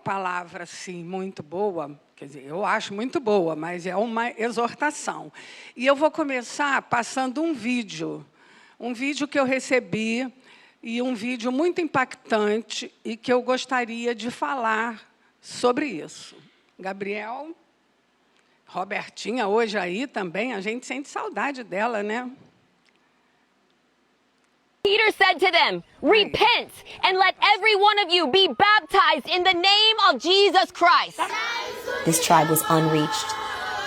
palavra assim, muito boa, quer dizer, eu acho muito boa, mas é uma exortação. E eu vou começar passando um vídeo que eu recebi, e um vídeo muito impactante, e que eu gostaria de falar sobre isso. Gabriel, Robertinha, hoje aí também, a gente sente saudade dela, né? Peter said to them, "Repent and let every one of you be baptized in the name of Jesus Christ." This tribe was unreached,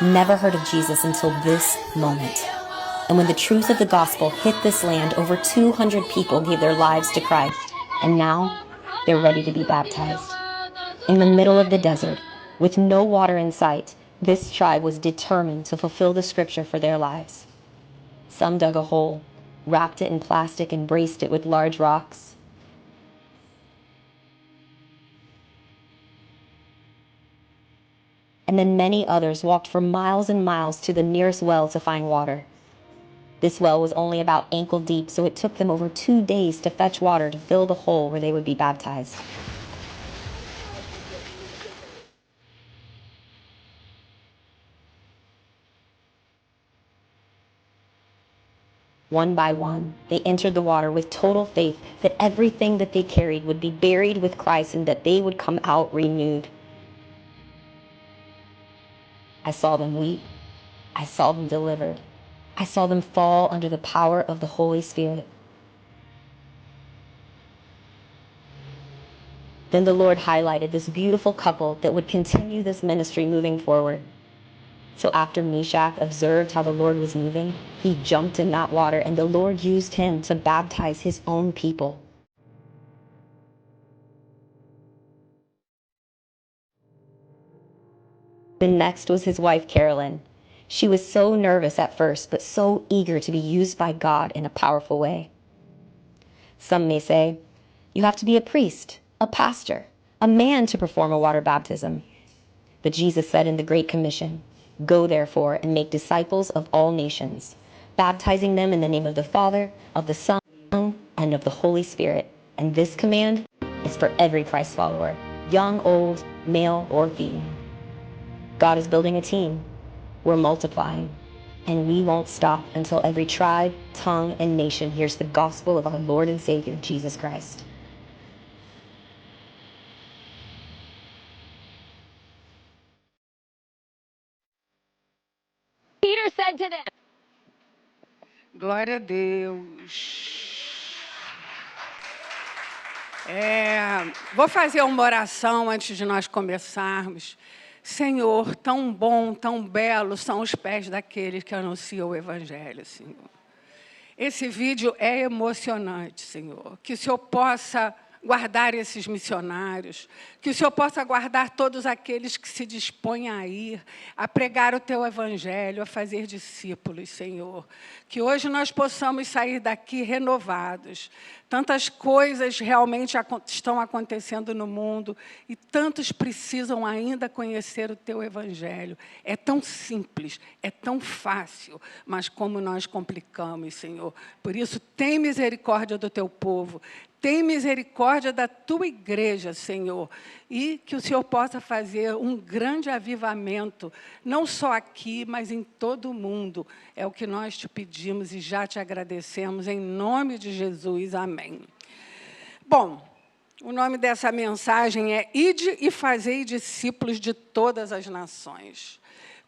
never heard of Jesus until this moment. And when the truth of the gospel hit this land, over 200 people gave their lives to Christ. And now they're ready to be baptized. In the middle of the desert, with no water in sight, this tribe was determined to fulfill the scripture for their lives. Some dug a hole, wrapped it in plastic, and braced it with large rocks. And then many others walked for miles and miles to the nearest well to find water. This well was only about ankle deep, so it took them over 2 days to fetch water to fill the hole where they would be baptized. One by one, they entered the water with total faith that everything that they carried would be buried with Christ and that they would come out renewed. I saw them weep. I saw them delivered. I saw them fall under the power of the Holy Spirit. Then the Lord highlighted this beautiful couple that would continue this ministry moving forward. So after Meshach observed how the Lord was moving, he jumped in that water, and the Lord used him to baptize his own people. The next was his wife, Carolyn. She was so nervous at first, but so eager to be used by God in a powerful way. Some may say, you have to be a priest, a pastor, a man to perform a water baptism. But Jesus said in the Great Commission, "Go therefore and make disciples of all nations, baptizing them in the name of the Father, of the Son, and of the Holy Spirit." And this command is for every Christ follower, young, old, male, or female. God is building a team. We're multiplying. And we won't stop until every tribe, tongue, and nation hears the gospel of our Lord and Savior, Jesus Christ. Peter said to them, Glória a Deus. Vou fazer uma oração antes de nós começarmos. Senhor, tão bom, tão belo são os pés daqueles que anunciam o Evangelho, Senhor. Esse vídeo é emocionante, Senhor. Que o Senhor possa guardar esses missionários, que o Senhor possa guardar todos aqueles que se dispõem a ir, a pregar o Teu Evangelho, a fazer discípulos, Senhor. Que hoje nós possamos sair daqui renovados. Tantas coisas realmente estão acontecendo no mundo e tantos precisam ainda conhecer o Teu Evangelho. É tão simples, é tão fácil, mas como nós complicamos, Senhor. Por isso, tem misericórdia do Teu povo. Tem misericórdia da Tua igreja, Senhor, e que o Senhor possa fazer um grande avivamento, não só aqui, mas em todo o mundo. É o que nós te pedimos e já te agradecemos, em nome de Jesus. Amém. Bom, o nome dessa mensagem é Ide e Fazei discípulos de todas as nações.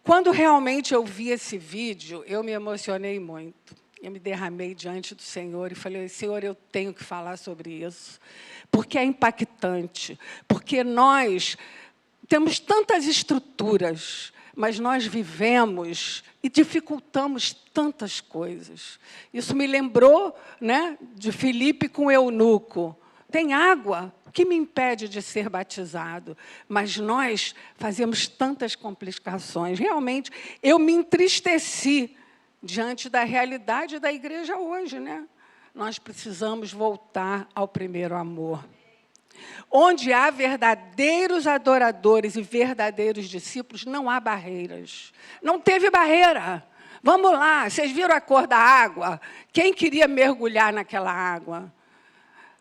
Quando realmente eu vi esse vídeo, eu me emocionei muito. Eu me derramei diante do Senhor e falei, Senhor, eu tenho que falar sobre isso, porque é impactante, porque nós temos tantas estruturas, mas nós vivemos e dificultamos tantas coisas. Isso me lembrou, né, de Filipe com o eunuco. Tem água, o que me impede de ser batizado? Mas nós fazemos tantas complicações. Realmente, eu me entristeci diante da realidade da igreja hoje, né? Nós precisamos voltar ao primeiro amor. Onde há verdadeiros adoradores e verdadeiros discípulos, não há barreiras. Não teve barreira. Vamos lá, vocês viram a cor da água? Quem queria mergulhar naquela água?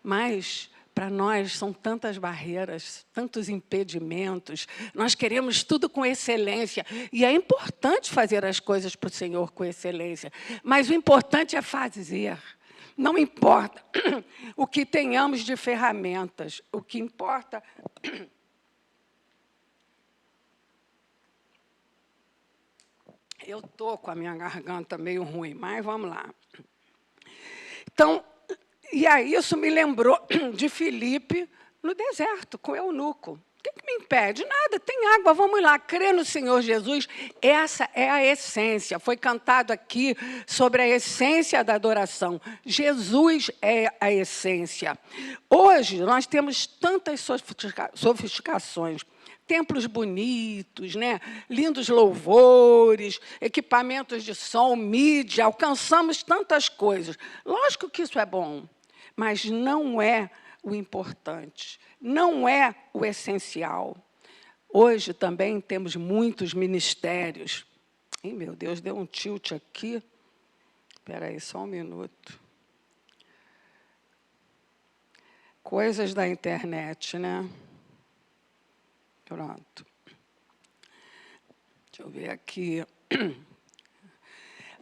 Mas, para nós são tantas barreiras, tantos impedimentos. Nós queremos tudo com excelência. E é importante fazer as coisas para o Senhor com excelência. Mas o importante é fazer. Não importa o que tenhamos de ferramentas. O que importa... Eu estou com a minha garganta meio ruim, mas vamos lá. Então, e aí isso me lembrou de Filipe no deserto, com o eunuco. O que me impede? Nada, tem água, vamos lá, crer no Senhor Jesus. Essa é a essência. Foi cantado aqui sobre a essência da adoração. Jesus é a essência. Hoje, nós temos tantas sofisticações. Templos bonitos, né? Lindos louvores, equipamentos de som, mídia, alcançamos tantas coisas. Lógico que isso é bom, mas não é o importante, não é o essencial. Hoje também temos muitos ministérios. Ih, meu Deus, deu um tilt aqui. Espera aí, só um minuto. Coisas da internet, né? Pronto. Deixa eu ver aqui.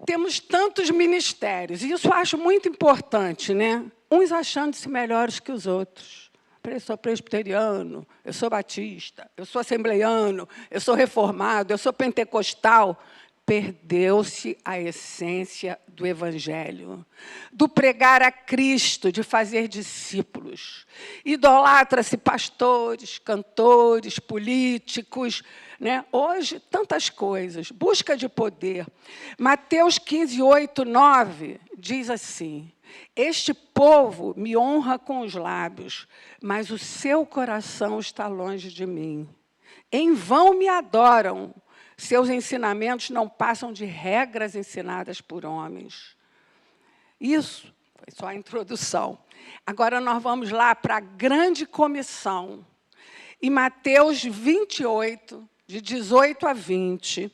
Temos tantos ministérios, e isso eu acho muito importante, né? Uns achando-se melhores que os outros. Eu sou presbiteriano, eu sou batista, eu sou assembleiano, eu sou reformado, eu sou pentecostal. Perdeu-se a essência do Evangelho, do pregar a Cristo, de fazer discípulos. Idolatra-se pastores, cantores, políticos, né? Hoje, tantas coisas, busca de poder. Mateus 15, 8, 9, diz assim: este povo me honra com os lábios, mas o seu coração está longe de mim. Em vão me adoram. Seus ensinamentos não passam de regras ensinadas por homens. Isso foi só a introdução. Agora nós vamos lá para a grande comissão. Em Mateus 28, de 18 a 20,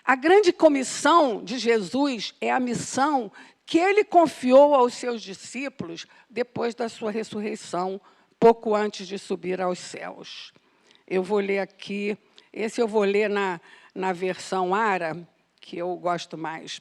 a grande comissão de Jesus é a missão que ele confiou aos seus discípulos depois da sua ressurreição, pouco antes de subir aos céus. Eu vou ler aqui, esse eu vou ler na versão ARA, que eu gosto mais.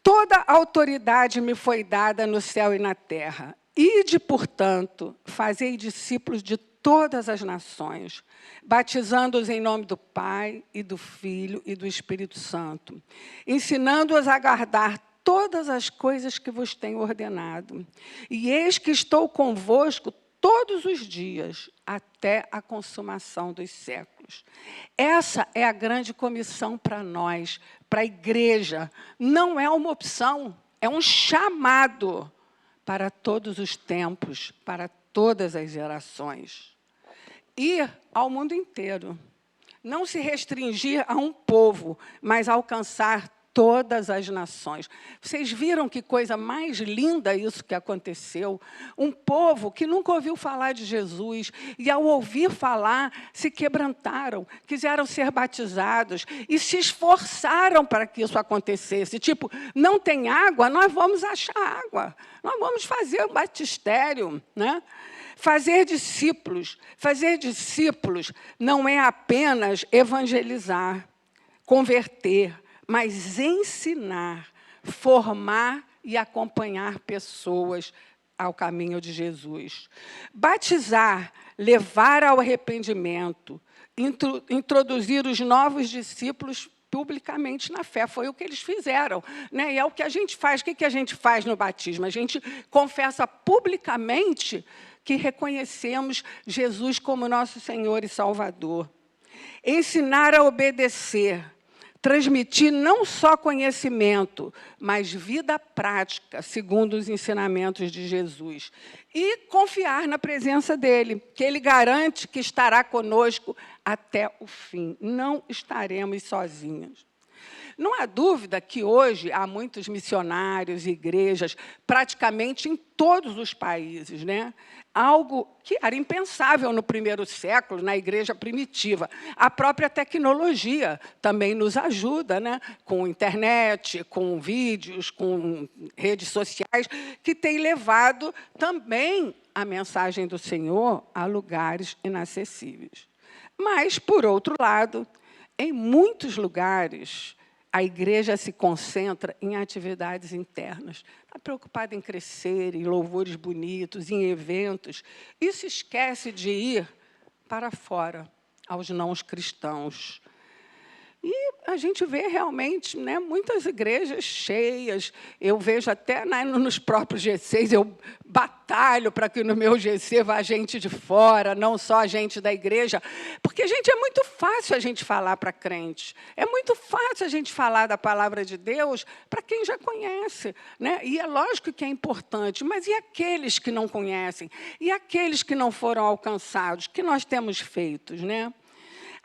Toda a autoridade me foi dada no céu e na terra. Ide, portanto, fazei discípulos de todas as nações, batizando-os em nome do Pai, e do Filho, e do Espírito Santo, ensinando-os a guardar todas as coisas que vos tenho ordenado. E eis que estou convosco todos os dias, até a consumação dos séculos. Essa é a grande comissão para nós, para a igreja. Não é uma opção, é um chamado para todos os tempos, para todas as gerações. Ir ao mundo inteiro. Não se restringir a um povo, mas alcançar todas as nações. Vocês viram que coisa mais linda isso que aconteceu? Um povo que nunca ouviu falar de Jesus, e ao ouvir falar, se quebrantaram, quiseram ser batizados, e se esforçaram para que isso acontecesse. Tipo, não tem água, nós vamos achar água. Nós vamos fazer o batistério, né? Fazer discípulos não é apenas evangelizar, converter, mas ensinar, formar e acompanhar pessoas ao caminho de Jesus. Batizar, levar ao arrependimento, introduzir os novos discípulos publicamente na fé. Foi o que eles fizeram, né? E é o que a gente faz. O que a gente faz no batismo? A gente confessa publicamente que reconhecemos Jesus como nosso Senhor e Salvador. Ensinar a obedecer, transmitir não só conhecimento, mas vida prática, segundo os ensinamentos de Jesus. E confiar na presença dele, que ele garante que estará conosco até o fim. Não estaremos sozinhos. Não há dúvida que hoje há muitos missionários e igrejas praticamente em todos os países, né? Algo que era impensável no primeiro século, na igreja primitiva. A própria tecnologia também nos ajuda, né? Com internet, com vídeos, com redes sociais, que tem levado também a mensagem do Senhor a lugares inacessíveis. Mas, por outro lado, em muitos lugares, a igreja se concentra em atividades internas. Está preocupada em crescer, em louvores bonitos, em eventos, e se esquece de ir para fora, aos não cristãos. E a gente vê realmente, né, muitas igrejas cheias. Eu vejo até, né, nos próprios GCs, eu batalho para que no meu GC vá gente de fora, não só gente da igreja, porque, gente, é muito fácil a gente falar para crentes, é muito fácil a gente falar da palavra de Deus para quem já conhece, né? E é lógico que é importante, mas e aqueles que não conhecem? E aqueles que não foram alcançados? O que nós temos feito, né?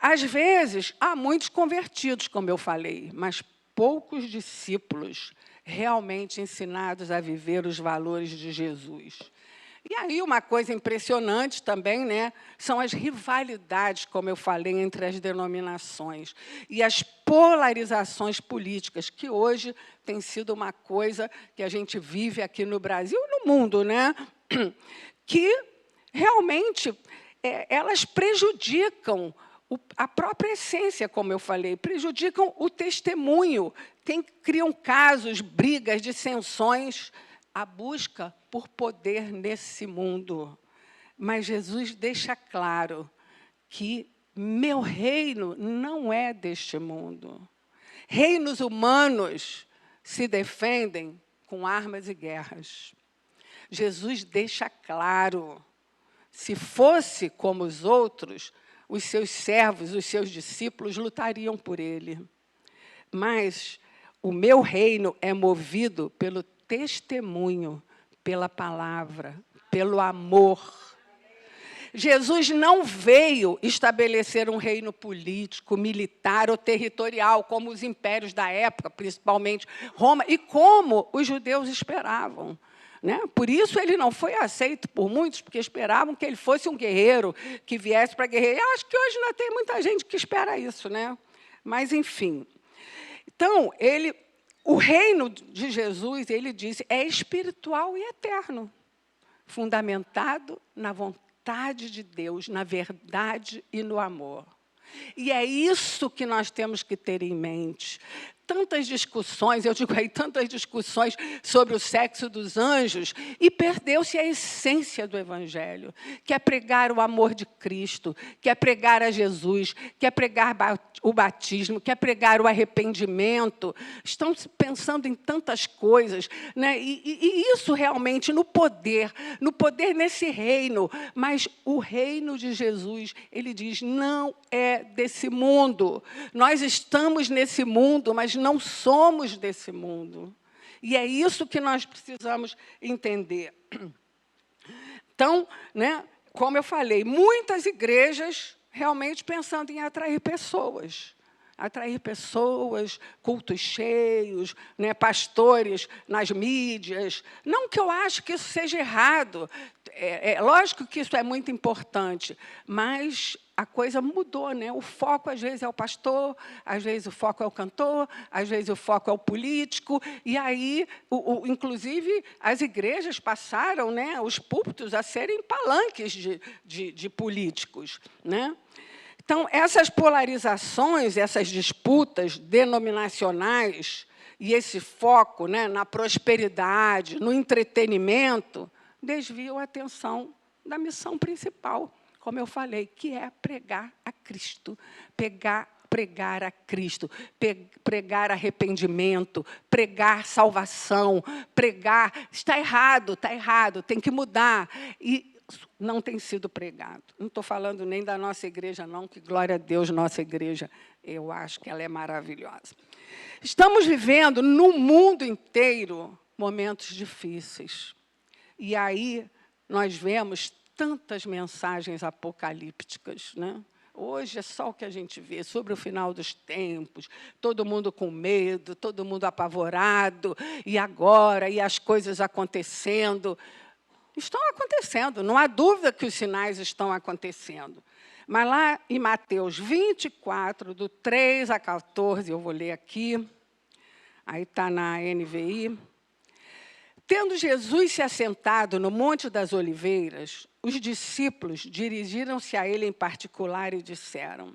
Às vezes, há muitos convertidos, como eu falei, mas poucos discípulos realmente ensinados a viver os valores de Jesus. E aí, uma coisa impressionante também, né, são as rivalidades, como eu falei, entre as denominações e as polarizações políticas, que hoje tem sido uma coisa que a gente vive aqui no Brasil e no mundo, né, que realmente elas prejudicam a própria essência, como eu falei, prejudicam o testemunho, criam casos, brigas, dissensões, a busca por poder nesse mundo. Mas Jesus deixa claro que meu reino não é deste mundo. Reinos humanos se defendem com armas e guerras. Jesus deixa claro, se fosse como os outros, os seus servos, os seus discípulos lutariam por ele. Mas o meu reino é movido pelo testemunho, pela palavra, pelo amor. Jesus não veio estabelecer um reino político, militar ou territorial, como os impérios da época, principalmente Roma, e como os judeus esperavam. Né? Por isso, ele não foi aceito por muitos, porque esperavam que ele fosse um guerreiro, que viesse para guerrear. Eu acho que hoje ainda tem muita gente que espera isso, né? Mas, enfim. Então, o reino de Jesus, ele disse, é espiritual e eterno, fundamentado na vontade de Deus, na verdade e no amor. E é isso que nós temos que ter em mente. Tantas discussões, eu digo aí, tantas discussões sobre o sexo dos anjos, e perdeu-se a essência do Evangelho, que é pregar o amor de Cristo, que é pregar a Jesus, que é pregar o batismo, que é pregar o arrependimento. Estão pensando em tantas coisas, né? E isso realmente no poder nesse reino, mas o reino de Jesus, ele diz, não é desse mundo. Nós estamos nesse mundo, mas não somos desse mundo. E é isso que nós precisamos entender. Então, né, como eu falei, muitas igrejas realmente pensando em atrair pessoas, cultos cheios, né, pastores nas mídias. Não que eu acho que isso seja errado, lógico que isso é muito importante, mas a coisa mudou, né? O foco, às vezes, é o pastor, às vezes o foco é o cantor, às vezes o foco é o político, e aí, inclusive, as igrejas passaram, né, os púlpitos a serem palanques de políticos, né? Então, essas polarizações, essas disputas denominacionais e esse foco, né, na prosperidade, no entretenimento, desviam a atenção da missão principal, como eu falei, que é pregar a Cristo, pregar a Cristo, pregar arrependimento, pregar salvação, pregar, está errado, tem que mudar. E não tem sido pregado. Não estou falando nem da nossa igreja, não, que, glória a Deus, nossa igreja, eu acho que ela é maravilhosa. Estamos vivendo, no mundo inteiro, momentos difíceis. E aí nós vemos tantas mensagens apocalípticas, né? Hoje é só o que a gente vê sobre o final dos tempos, todo mundo com medo, todo mundo apavorado, e agora, e as coisas acontecendo. Estão acontecendo, não há dúvida que os sinais estão acontecendo. Mas lá em Mateus 24, do 3 a 14, eu vou ler aqui, aí está na NVI. Tendo Jesus se assentado no Monte das Oliveiras, os discípulos dirigiram-se a ele em particular e disseram: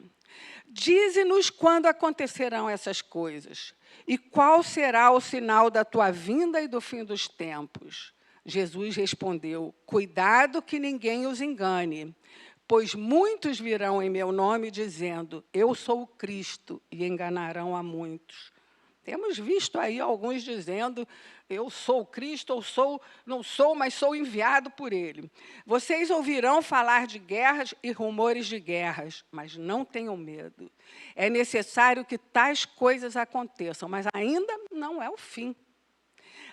dize-nos quando acontecerão essas coisas, e qual será o sinal da tua vinda e do fim dos tempos? Jesus respondeu: cuidado que ninguém os engane, pois muitos virão em meu nome dizendo: eu sou o Cristo, e enganarão a muitos. Temos visto aí alguns dizendo: eu sou o Cristo, ou não sou, mas sou enviado por ele. Vocês ouvirão falar de guerras e rumores de guerras, mas não tenham medo. É necessário que tais coisas aconteçam, mas ainda não é o fim.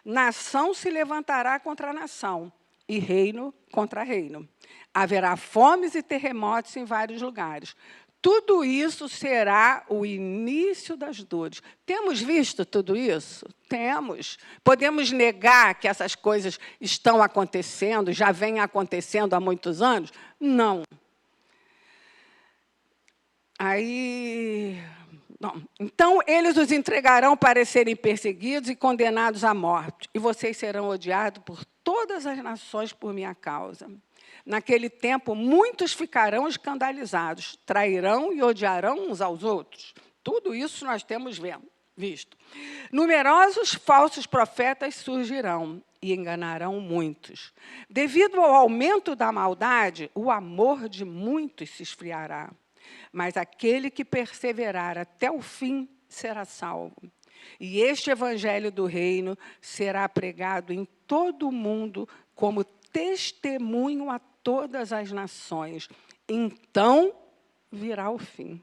Nação se levantará contra nação, e reino contra reino. Haverá fomes e terremotos em vários lugares. Tudo isso será o início das dores. Temos visto tudo isso? Temos. Podemos negar que essas coisas estão acontecendo, já vêm acontecendo há muitos anos? Não. Então, eles os entregarão para serem perseguidos e condenados à morte, e vocês serão odiados por todas as nações por minha causa. Naquele tempo, muitos ficarão escandalizados, trairão e odiarão uns aos outros. Tudo isso nós temos visto. Numerosos falsos profetas surgirão e enganarão muitos. Devido ao aumento da maldade, o amor de muitos se esfriará. Mas aquele que perseverar até o fim será salvo. E este evangelho do reino será pregado em todo o mundo como testemunho a todas as nações. Então virá o fim.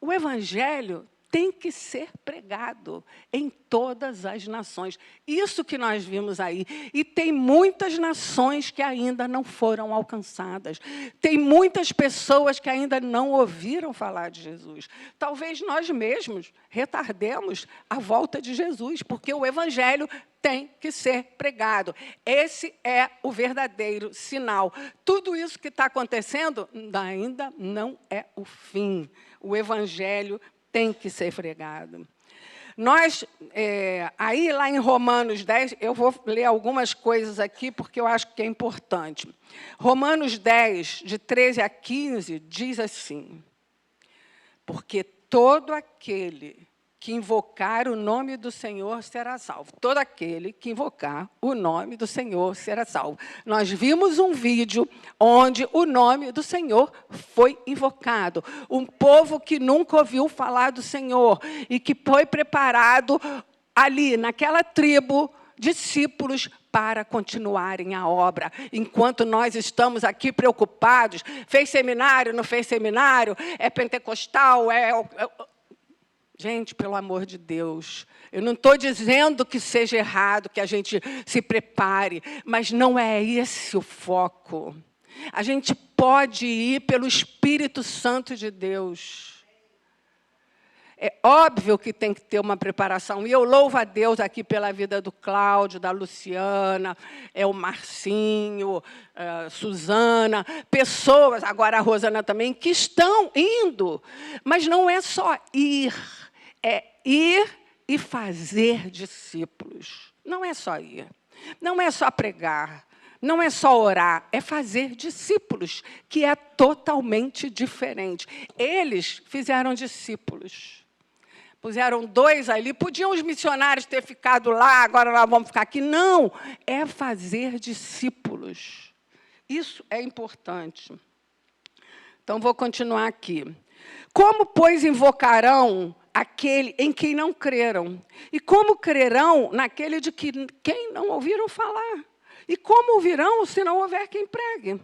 O evangelho tem que ser pregado em todas as nações. Isso que nós vimos aí. E tem muitas nações que ainda não foram alcançadas. Tem muitas pessoas que ainda não ouviram falar de Jesus. Talvez nós mesmos retardemos a volta de Jesus, porque o evangelho tem que ser pregado. Esse é o verdadeiro sinal. Tudo isso que está acontecendo ainda não é o fim. O evangelho tem que ser pregado. Aí lá em Romanos 10, eu vou ler algumas coisas aqui, porque eu acho que é importante. Romanos 10, de 13 a 15, diz assim: porque todo aquele que invocar o nome do Senhor será salvo. Todo aquele que invocar o nome do Senhor será salvo. Nós vimos um vídeo onde o nome do Senhor foi invocado. Um povo que nunca ouviu falar do Senhor e que foi preparado ali, naquela tribo, discípulos para continuarem a obra. Enquanto nós estamos aqui preocupados, fez seminário, não fez seminário, é pentecostal, Gente, pelo amor de Deus, eu não estou dizendo que seja errado, que a gente se prepare, mas não é esse o foco. A gente pode ir pelo Espírito Santo de Deus. É óbvio que tem que ter uma preparação. E eu louvo a Deus aqui pela vida do Cláudio, da Luciana, o Marcinho, Suzana, pessoas, agora a Rosana também, que estão indo. Mas não é só ir. É ir e fazer discípulos. Não é só ir. Não é só pregar. Não é só orar. É fazer discípulos, que é totalmente diferente. Eles fizeram discípulos. Puseram 2 ali. Podiam os missionários ter ficado lá, agora nós vamos ficar aqui. Não. É fazer discípulos. Isso é importante. Então, vou continuar aqui. Como, pois, invocarão aquele em quem não creram? E como crerão naquele de quem não ouviram falar? E como ouvirão se não houver quem pregue?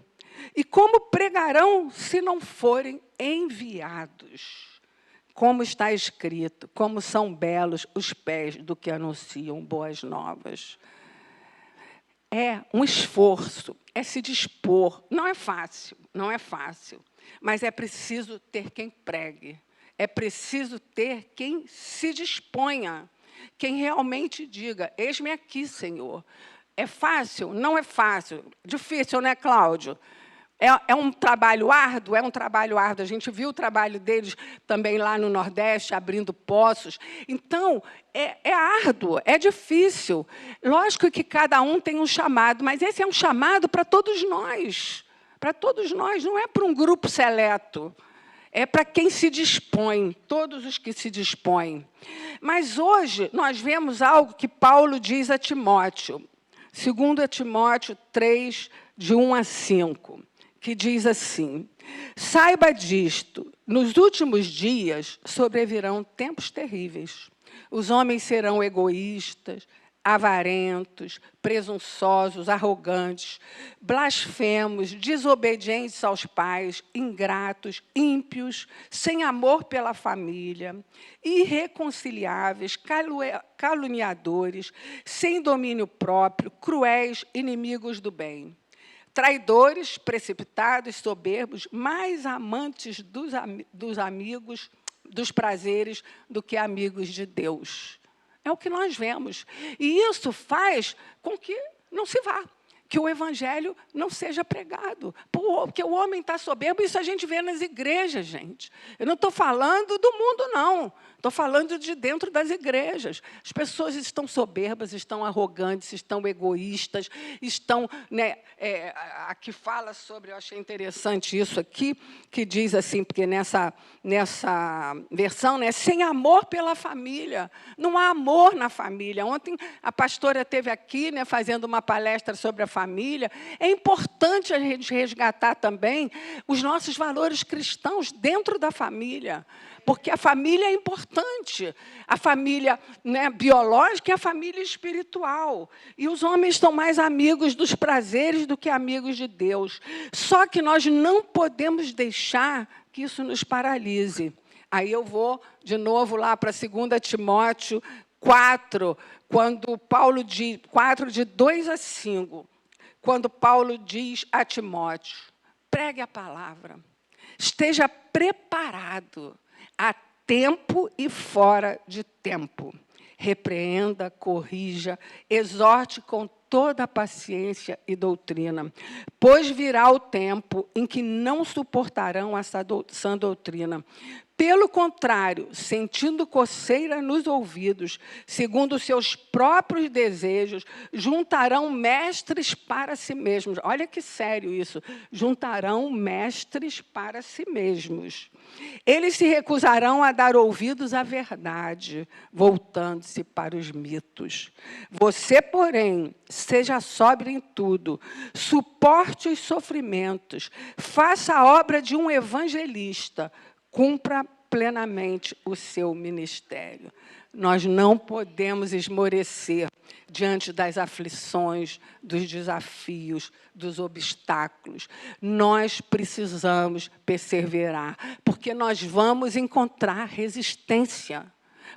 E como pregarão se não forem enviados? Como está escrito, como são belos os pés do que anunciam boas novas. É um esforço, é se dispor. Não é fácil, não é fácil. mas é preciso ter quem pregue. É preciso ter quem se disponha, quem realmente diga, eis-me aqui, Senhor. É fácil? Não é fácil. Difícil, né, Cláudio? É um trabalho árduo? É um trabalho árduo. A gente viu o trabalho deles também lá no Nordeste, abrindo poços. Então, é árduo, é difícil. Lógico que cada um tem um chamado, mas esse é um chamado para todos nós. Para todos nós, não é para um grupo seleto. É para quem se dispõe, todos os que se dispõem. Mas hoje nós vemos algo que Paulo diz a Timóteo, 2 Timóteo 3, de 1 a 5, que diz assim: saiba disto, nos últimos dias sobrevirão tempos terríveis. Os homens serão egoístas, avarentos, presunçosos, arrogantes, blasfemos, desobedientes aos pais, ingratos, ímpios, sem amor pela família, irreconciliáveis, caluniadores, sem domínio próprio, cruéis, inimigos do bem, traidores, precipitados, soberbos, mais amantes dos amigos, dos prazeres, do que amigos de Deus. É o que nós vemos. E isso faz com que não se vá, que o evangelho não seja pregado. Porque o homem está soberbo, isso a gente vê nas igrejas, gente. Eu não estou falando do mundo, não. Estou falando de dentro das igrejas. As pessoas estão soberbas, estão arrogantes, estão egoístas, estão... aqui fala sobre, eu achei interessante isso aqui, que diz assim, porque nessa versão, sem amor pela família. Não há amor na família. Ontem a pastora esteve aqui, fazendo uma palestra sobre a família. É importante a gente resgatar também os nossos valores cristãos dentro da família, porque a família é importante. A família biológica e a família espiritual. E os homens estão mais amigos dos prazeres do que amigos de Deus. Só que nós não podemos deixar que isso nos paralise. Aí eu vou, de novo, lá para 2 Timóteo 4, quando Paulo diz, 4, de 2 a 5, quando Paulo diz a Timóteo, pregue a palavra, esteja preparado a tempo e fora de tempo. Repreenda, corrija, exorte com toda a paciência e doutrina, pois virá o tempo em que não suportarão essa sã doutrina. Pelo contrário, sentindo coceira nos ouvidos, segundo seus próprios desejos, juntarão mestres para si mesmos. Olha que sério isso. Juntarão mestres para si mesmos. Eles se recusarão a dar ouvidos à verdade, voltando-se para os mitos. Você, porém, seja sóbrio em tudo, suporte os sofrimentos, faça a obra de um evangelista, cumpra plenamente o seu ministério. Nós não podemos esmorecer diante das aflições, dos desafios, dos obstáculos. Nós precisamos perseverar, porque nós vamos encontrar resistência.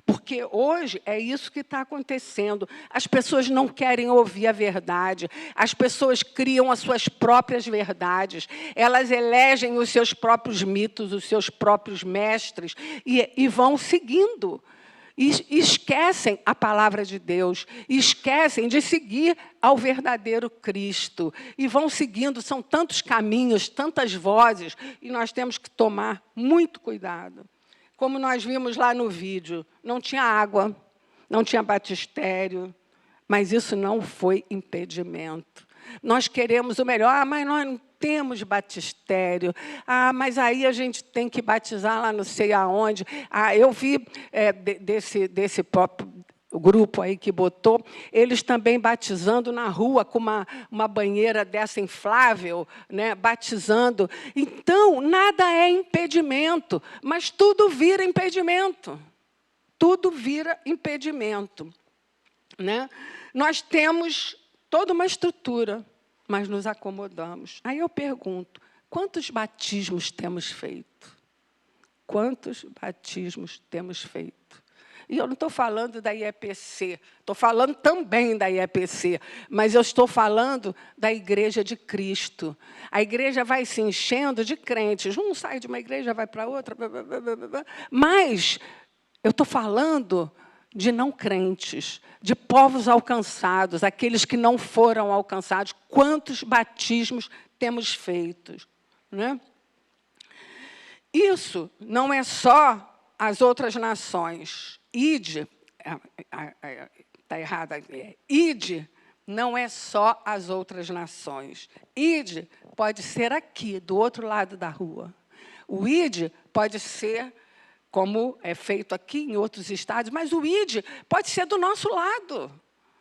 Porque hoje é isso que está acontecendo. As pessoas não querem ouvir a verdade. As pessoas criam as suas próprias verdades. Elas elegem os seus próprios mitos, os seus próprios mestres e vão seguindo. E esquecem a palavra de Deus. Esquecem de seguir ao verdadeiro Cristo. E vão seguindo, são tantos caminhos, tantas vozes, e nós temos que tomar muito cuidado. Como nós vimos lá no vídeo, não tinha água, não tinha batistério, mas isso não foi impedimento. Nós queremos o melhor, mas nós não temos batistério. Mas aí a gente tem que batizar lá não sei aonde. Eu vi desse próprio grupo aí que botou, eles também batizando na rua com uma banheira dessa inflável, batizando. Então, nada é impedimento, mas tudo vira impedimento. Tudo vira impedimento. Nós temos toda uma estrutura, mas nos acomodamos. Aí eu pergunto, quantos batismos temos feito? Quantos batismos temos feito? E eu não estou falando da IEPC, estou falando também da IEPC, mas eu estou falando da Igreja de Cristo. A igreja vai se enchendo de crentes. Um sai de uma igreja, vai para outra. Mas eu estou falando de não crentes, de povos alcançados, aqueles que não foram alcançados. Quantos batismos temos feito, né? Isso não é só as outras nações. Ide, está errado, ide não é só as outras nações. Ide pode ser aqui, do outro lado da rua. O ide pode ser, como é feito aqui em outros estados, mas o ide pode ser do nosso lado.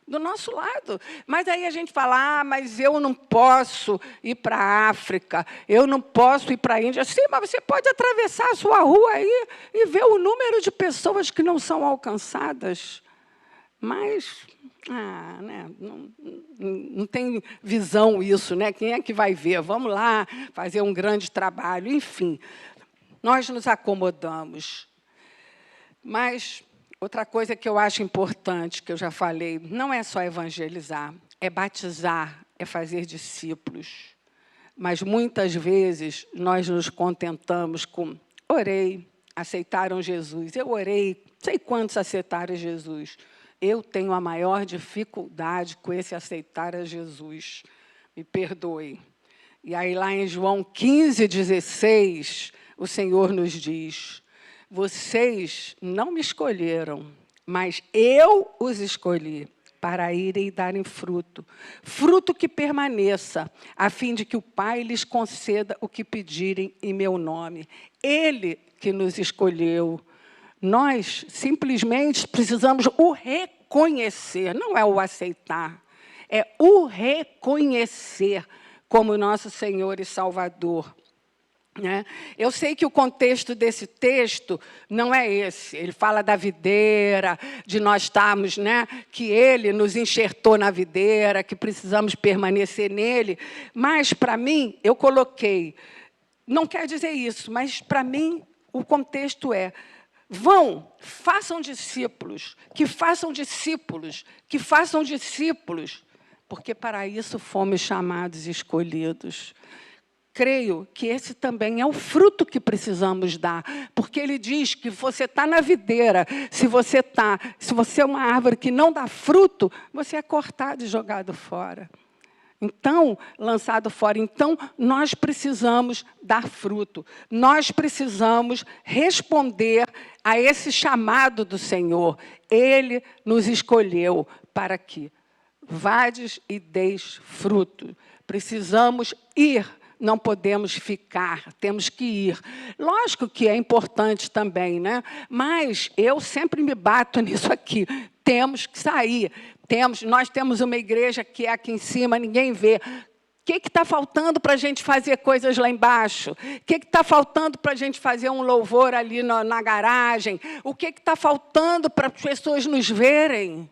Do nosso lado. Mas aí a gente fala, mas eu não posso ir para a África, eu não posso ir para a Índia. Sim, mas você pode atravessar a sua rua aí e ver o número de pessoas que não são alcançadas. Mas, né, não tem visão isso, né? Quem é que vai ver? Vamos lá fazer um grande trabalho. Enfim, nós nos acomodamos. Mas outra coisa que eu acho importante, que eu já falei, não é só evangelizar, é batizar, é fazer discípulos. Mas, muitas vezes, nós nos contentamos com orei, aceitaram Jesus. Eu orei, sei quantos aceitaram Jesus. Eu tenho a maior dificuldade com esse aceitar a Jesus. Me perdoe. E aí, lá em João 15:16, o Senhor nos diz: vocês não me escolheram, mas eu os escolhi para irem e darem fruto. Fruto que permaneça, a fim de que o Pai lhes conceda o que pedirem em meu nome. Ele que nos escolheu. Nós simplesmente precisamos o reconhecer, não é o aceitar, é o reconhecer como nosso Senhor e Salvador. Eu sei que o contexto desse texto não é esse. Ele fala da videira, de nós estarmos, que Ele nos enxertou na videira, que precisamos permanecer nele. Mas, para mim, eu coloquei, não quer dizer isso, mas, para mim, o contexto é: vão, façam discípulos, que façam discípulos, que façam discípulos, porque para isso fomos chamados e escolhidos. Creio que esse também é o fruto que precisamos dar, porque ele diz que você está na videira, se você é uma árvore que não dá fruto, você é cortado e jogado fora. Então, lançado fora. Então, nós precisamos dar fruto, nós precisamos responder a esse chamado do Senhor. Ele nos escolheu para que vades e deis fruto. Precisamos ir. Não podemos ficar, temos que ir. Lógico que é importante também, mas eu sempre me bato nisso aqui. Temos que sair. Nós temos uma igreja que é aqui em cima, ninguém vê. O que está faltando para a gente fazer coisas lá embaixo? O que está faltando para a gente fazer um louvor ali na garagem? O que está faltando para as pessoas nos verem?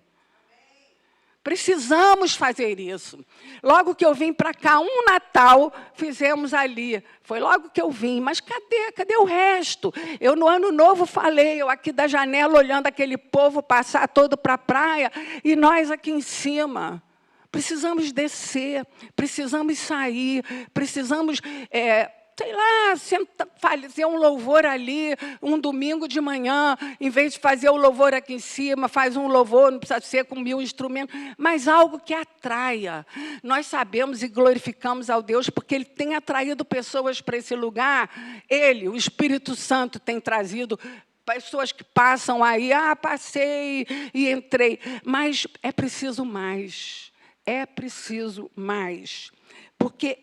Precisamos fazer isso. Logo que eu vim para cá, um Natal, fizemos ali. Foi logo que eu vim. Mas cadê o resto? Eu, no Ano Novo, falei, eu aqui da janela, olhando aquele povo passar todo para a praia, e nós aqui em cima. Precisamos descer, precisamos sair, precisamos, fazer um louvor ali, um domingo de manhã, em vez de fazer o louvor aqui em cima, faz um louvor, não precisa ser com 1000 instrumentos, mas algo que atraia. Nós sabemos e glorificamos ao Deus, porque Ele tem atraído pessoas para esse lugar. Ele, o Espírito Santo, tem trazido pessoas que passam aí, passei e entrei. Mas é preciso mais, porque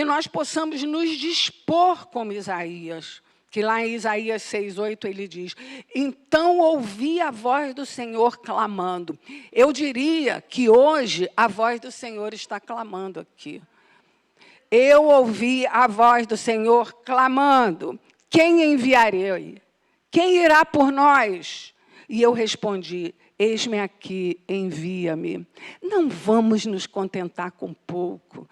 nós possamos nos dispor como Isaías, que lá em Isaías 6:8 ele diz: então ouvi a voz do Senhor clamando. Eu diria que hoje a voz do Senhor está clamando aqui. Eu ouvi a voz do Senhor clamando: quem enviarei? Quem irá por nós? E eu respondi: Eis-me aqui, envia-me. Não vamos nos contentar com pouco.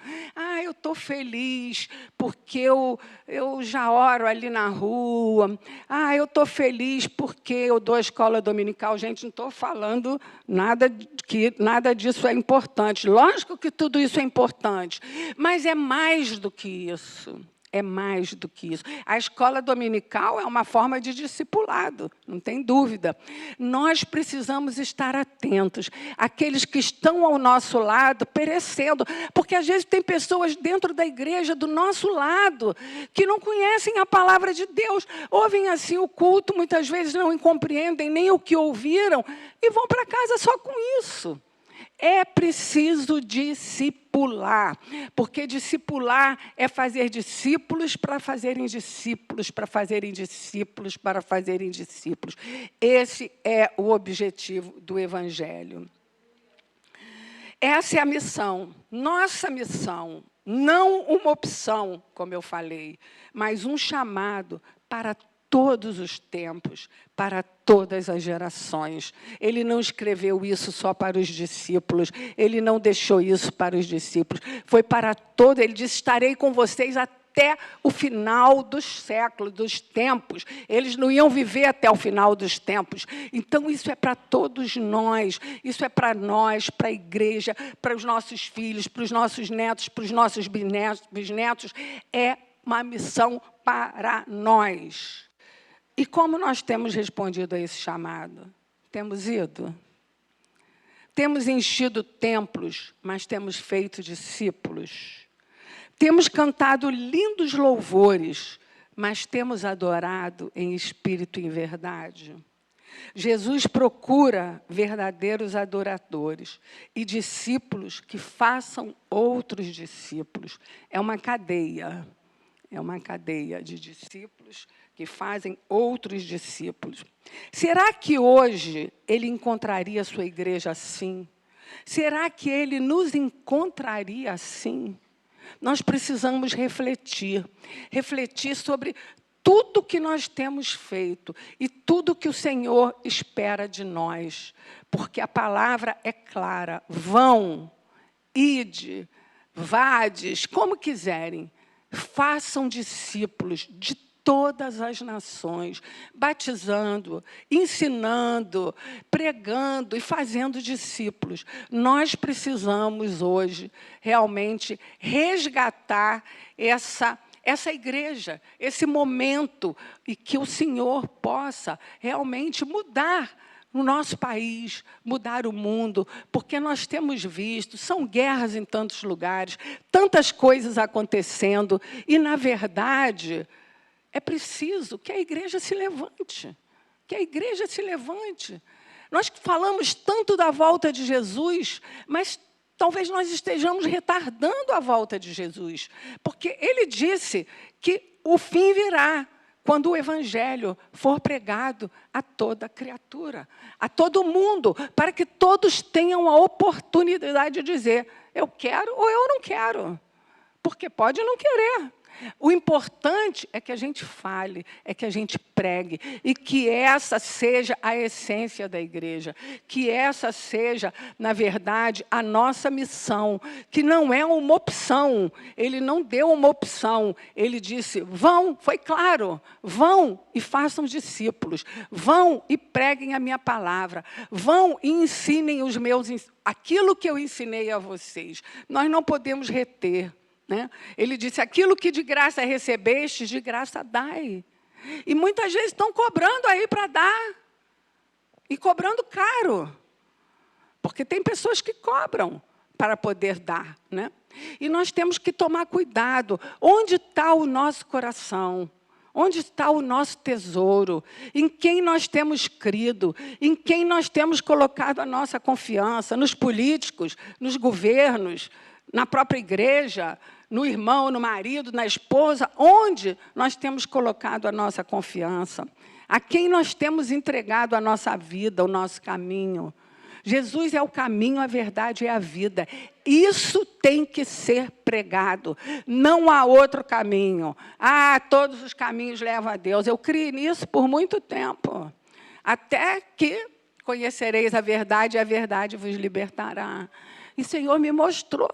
Eu estou feliz porque eu já oro ali na rua. Eu estou feliz porque eu dou a escola dominical. Gente, não estou falando nada disso é importante. Lógico que tudo isso é importante, mas é mais do que isso. É mais do que isso. A escola dominical é uma forma de discipulado, não tem dúvida. Nós precisamos estar atentos àqueles que estão ao nosso lado perecendo, porque às vezes tem pessoas dentro da igreja do nosso lado que não conhecem a palavra de Deus, ouvem assim o culto, muitas vezes não compreendem nem o que ouviram e vão para casa só com isso. É preciso discipular, porque discipular é fazer discípulos para fazerem discípulos, para fazerem discípulos, para fazerem discípulos. Esse é o objetivo do Evangelho. Essa é a missão, nossa missão, não uma opção, como eu falei, mas um chamado para todos os tempos, para todas as gerações. Ele não escreveu isso só para os discípulos, ele não deixou isso para os discípulos, foi para todos. Ele disse, estarei com vocês até o final dos séculos, dos tempos. Eles não iam viver até o final dos tempos. Então, isso é para todos nós, isso é para nós, para a igreja, para os nossos filhos, para os nossos netos, para os nossos bisnetos. É uma missão para nós. E como nós temos respondido a esse chamado? Temos ido? Temos enchido templos, mas temos feito discípulos. Temos cantado lindos louvores, mas temos adorado em espírito e em verdade. Jesus procura verdadeiros adoradores e discípulos que façam outros discípulos. É uma cadeia de discípulos que fazem outros discípulos. Será que hoje ele encontraria a sua igreja assim? Será que ele nos encontraria assim? Nós precisamos refletir sobre tudo que nós temos feito e tudo que o Senhor espera de nós, porque a palavra é clara: vão, ide, vades, como quiserem, façam discípulos de todas as nações, batizando, ensinando, pregando e fazendo discípulos. Nós precisamos hoje realmente resgatar essa igreja, esse momento, e que o Senhor possa realmente mudar no nosso país, mudar o mundo, porque nós temos visto, são guerras em tantos lugares, tantas coisas acontecendo, e, na verdade, é preciso que a igreja se levante, Nós falamos tanto da volta de Jesus, mas talvez nós estejamos retardando a volta de Jesus, porque ele disse que o fim virá quando o Evangelho for pregado a toda criatura, a todo mundo, para que todos tenham a oportunidade de dizer, eu quero ou eu não quero, porque pode não querer. O importante é que a gente fale, é que a gente pregue, e que essa seja a essência da igreja, que essa seja, na verdade, a nossa missão, que não é uma opção. Ele não deu uma opção, ele disse, vão, foi claro, vão e façam discípulos, vão e preguem a minha palavra, vão e ensinem aquilo que eu ensinei a vocês. Nós não podemos reter. Ele disse, aquilo que de graça recebeste, de graça dai. E muitas vezes estão cobrando aí para dar. E cobrando caro. Porque tem pessoas que cobram para poder dar. E nós temos que tomar cuidado. Onde está o nosso coração? Onde está o nosso tesouro? Em quem nós temos crido? Em quem nós temos colocado a nossa confiança? Nos políticos, nos governos, na própria igreja, no irmão, no marido, na esposa, onde nós temos colocado a nossa confiança, a quem nós temos entregado a nossa vida, o nosso caminho. Jesus é o caminho, a verdade e a vida. Isso tem que ser pregado, não há outro caminho. Todos os caminhos levam a Deus. Eu criei nisso por muito tempo, até que conhecereis a verdade, e a verdade vos libertará. E o Senhor me mostrou,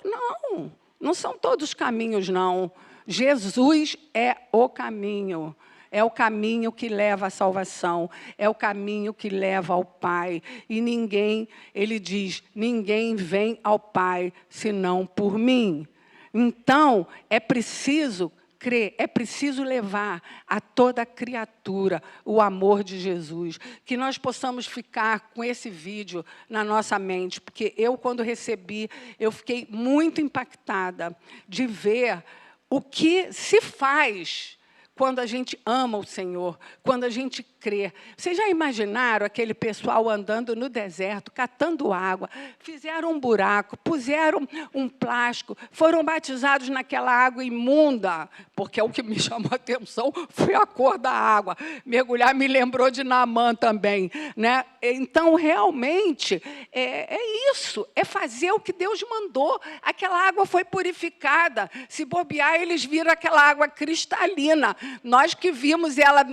não são todos caminhos, não. Jesus é o caminho. É o caminho que leva à salvação, é o caminho que leva ao Pai. E ninguém, ele diz, ninguém vem ao Pai senão por mim. Então, é preciso crer, é preciso levar a toda criatura o amor de Jesus. Que nós possamos ficar com esse vídeo na nossa mente, porque eu, quando recebi, eu fiquei muito impactada de ver o que se faz quando a gente ama o Senhor, quando a gente crê. Vocês já imaginaram aquele pessoal andando no deserto, catando água, fizeram um buraco, puseram um plástico, foram batizados naquela água imunda, porque o que me chamou a atenção foi a cor da água. Mergulhar me lembrou de Naamã também, né? Então, realmente, é isso, é fazer o que Deus mandou. Aquela água foi purificada. Se bobear, eles viram aquela água cristalina. Nós que vimos ela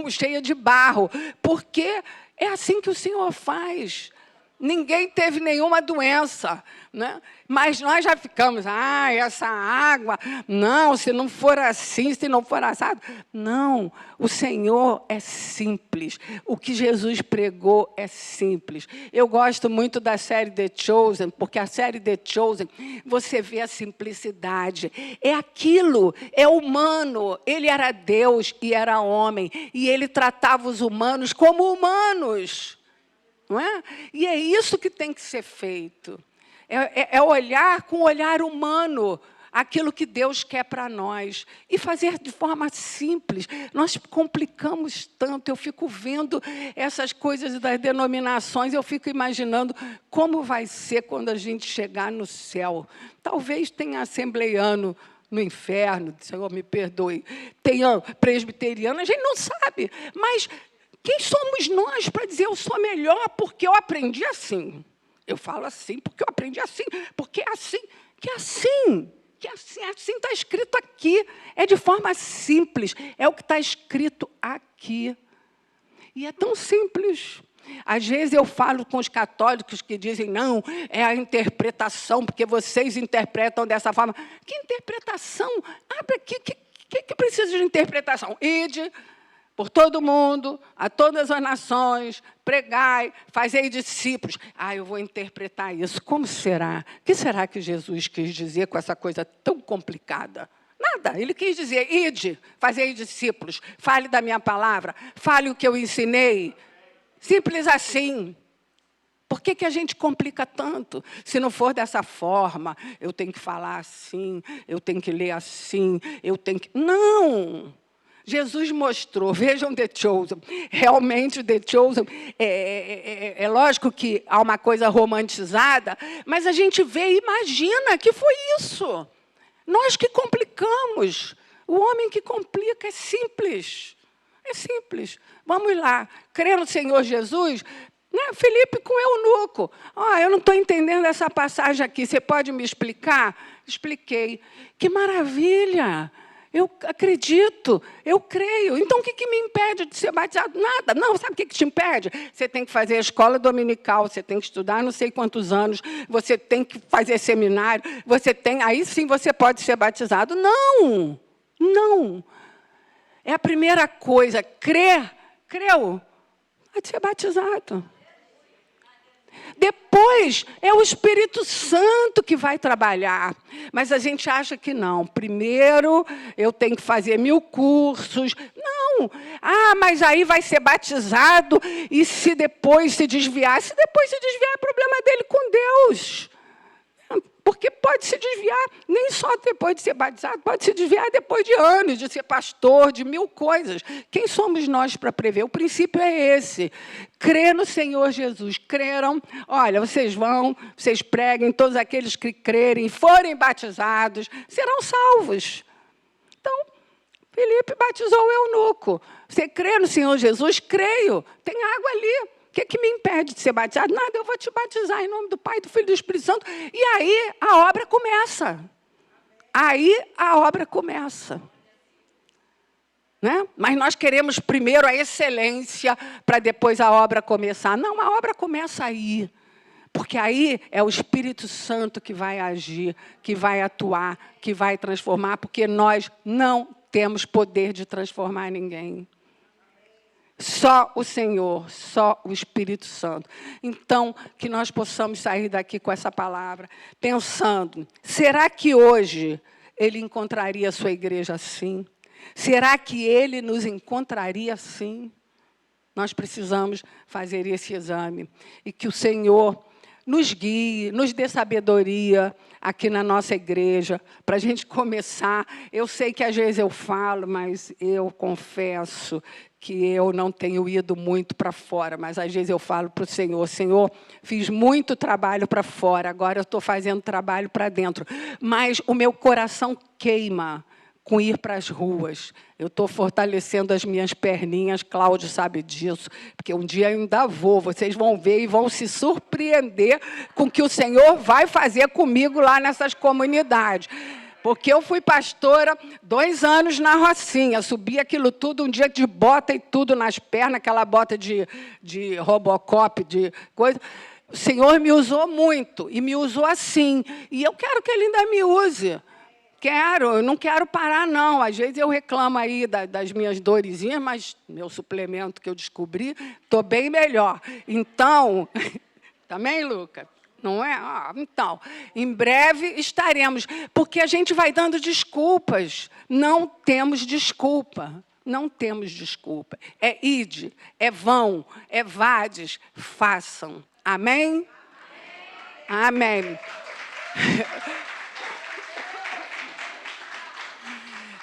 cheia de barro, porque é assim que o Senhor faz. Ninguém teve nenhuma doença, né? Mas nós já ficamos, essa água, não, se não for assim, se não for assado. Não, o Senhor é simples. O que Jesus pregou é simples. Eu gosto muito da série The Chosen, porque a série The Chosen, você vê a simplicidade. É aquilo, é humano. Ele era Deus e era homem, e ele tratava os humanos como humanos. Não é? E é isso que tem que ser feito. É olhar com o olhar humano aquilo que Deus quer para nós. E fazer de forma simples. Nós complicamos tanto. Eu fico vendo essas coisas das denominações, eu fico imaginando como vai ser quando a gente chegar no céu. Talvez tenha assembleiano no inferno, Senhor, me perdoe. Tenha presbiteriano, a gente não sabe. Mas quem somos nós para dizer eu sou melhor porque eu aprendi assim? Eu falo assim porque eu aprendi assim, porque é assim, que é assim, que é assim está escrito aqui. É de forma simples, é o que está escrito aqui. E é tão simples. Às vezes eu falo com os católicos que dizem, não, é a interpretação, porque vocês interpretam dessa forma. Que interpretação? Abre aqui, que precisa de interpretação? Ide por todo mundo, a todas as nações, pregai, fazei discípulos. Eu vou interpretar isso. Como será? O que será que Jesus quis dizer com essa coisa tão complicada? Nada. Ele quis dizer, ide, fazei discípulos, fale da minha palavra, fale o que eu ensinei. Simples assim. Por que a gente complica tanto? Se não for dessa forma, eu tenho que falar assim, eu tenho que ler assim, eu tenho que... Não! Jesus mostrou, vejam The Chosen, realmente The Chosen, é lógico que há uma coisa romantizada, mas a gente vê e imagina que foi isso. Nós que complicamos, o homem que complica é simples, Vamos lá, crer no Senhor Jesus, né? Felipe com eunuco, eu não estou entendendo essa passagem aqui, você pode me explicar? Expliquei, que maravilha! Eu acredito, eu creio. Então, o que me impede de ser batizado? Nada. Não, sabe o que te impede? Você tem que fazer a escola dominical, você tem que estudar não sei quantos anos, você tem que fazer seminário, aí sim você pode ser batizado. Não, não. É a primeira coisa, creu, pode ser batizado. Depois, é o Espírito Santo que vai trabalhar. Mas a gente acha que não. Primeiro, eu tenho que fazer 1000 cursos. Não. Mas aí vai ser batizado e se depois se desviar? Se depois se desviar, é problema dele com Deus. Porque pode se desviar, nem só depois de ser batizado, pode se desviar depois de anos, de ser pastor, de 1000 coisas. Quem somos nós para prever? O princípio é esse. Crer no Senhor Jesus. Creram, olha, vocês preguem, todos aqueles que crerem, forem batizados, serão salvos. Então, Felipe batizou o eunuco. Você crê no Senhor Jesus? Creio. Tem água ali. O que me impede de ser batizado? Nada, eu vou te batizar em nome do Pai, do Filho e do Espírito Santo. E aí a obra começa. né? Mas nós queremos primeiro a excelência para depois a obra começar. Não, a obra começa aí. Porque aí é o Espírito Santo que vai agir, que vai atuar, que vai transformar, porque nós não temos poder de transformar ninguém. Só o Senhor, só o Espírito Santo. Então, que nós possamos sair daqui com essa palavra, pensando, será que hoje Ele encontraria a sua igreja assim? Será que Ele nos encontraria assim? Nós precisamos fazer esse exame. E que o Senhor nos guie, nos dê sabedoria aqui na nossa igreja, para a gente começar. Eu sei que às vezes eu falo, mas eu confesso que eu não tenho ido muito para fora, mas às vezes eu falo para o Senhor, Senhor, fiz muito trabalho para fora, agora eu estou fazendo trabalho para dentro, mas o meu coração queima com ir para as ruas. Eu estou fortalecendo as minhas perninhas, Cláudio sabe disso, porque um dia eu ainda vou, vocês vão ver e vão se surpreender com o que o Senhor vai fazer comigo lá nessas comunidades. Porque eu fui pastora 2 anos na Rocinha, subi aquilo tudo, um dia de bota e tudo nas pernas, aquela bota de Robocop, de coisa. O Senhor me usou muito, e me usou assim, e eu quero que Ele ainda me use. Eu não quero parar, não. Às vezes eu reclamo aí das minhas dorezinhas, mas meu suplemento que eu descobri, estou bem melhor. Então, também, Luca? Não é? Então, em breve estaremos, porque a gente vai dando desculpas. Não temos desculpa. Não temos desculpa. É ide, é vão, é vades, façam. Amém? Amém.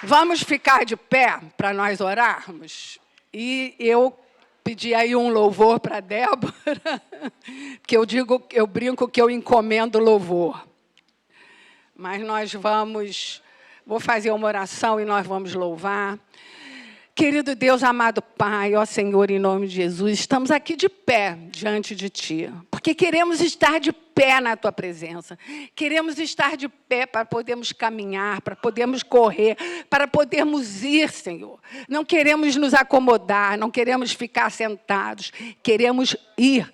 Vamos ficar de pé para nós orarmos? E eu pedi aí um louvor para a Débora, porque eu brinco que eu encomendo louvor. Mas nós vou fazer uma oração e nós vamos louvar. Querido Deus, amado Pai, ó Senhor, em nome de Jesus, estamos aqui de pé diante de Ti, porque queremos estar de pé na Tua presença. Queremos estar de pé para podermos caminhar, para podermos correr, para podermos ir, Senhor. Não queremos nos acomodar, não queremos ficar sentados, queremos ir.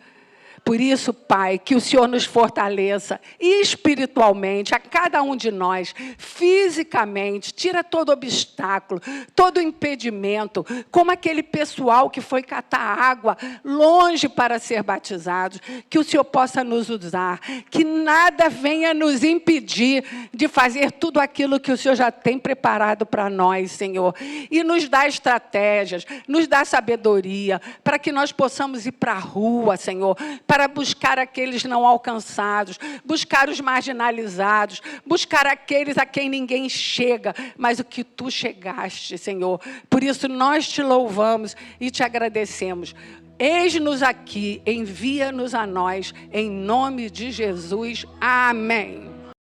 Por isso, Pai, que o Senhor nos fortaleça espiritualmente, a cada um de nós, fisicamente, tira todo obstáculo, todo impedimento, como aquele pessoal que foi catar água longe para ser batizados, que o Senhor possa nos usar, que nada venha nos impedir de fazer tudo aquilo que o Senhor já tem preparado para nós, Senhor. E nos dá estratégias, nos dá sabedoria, para que nós possamos ir para a rua, Senhor, para buscar aqueles não alcançados, buscar os marginalizados, buscar aqueles a quem ninguém chega, mas o que Tu chegaste, Senhor. Por isso nós Te louvamos e Te agradecemos. Eis-nos aqui, envia-nos a nós, em nome de Jesus. Amém.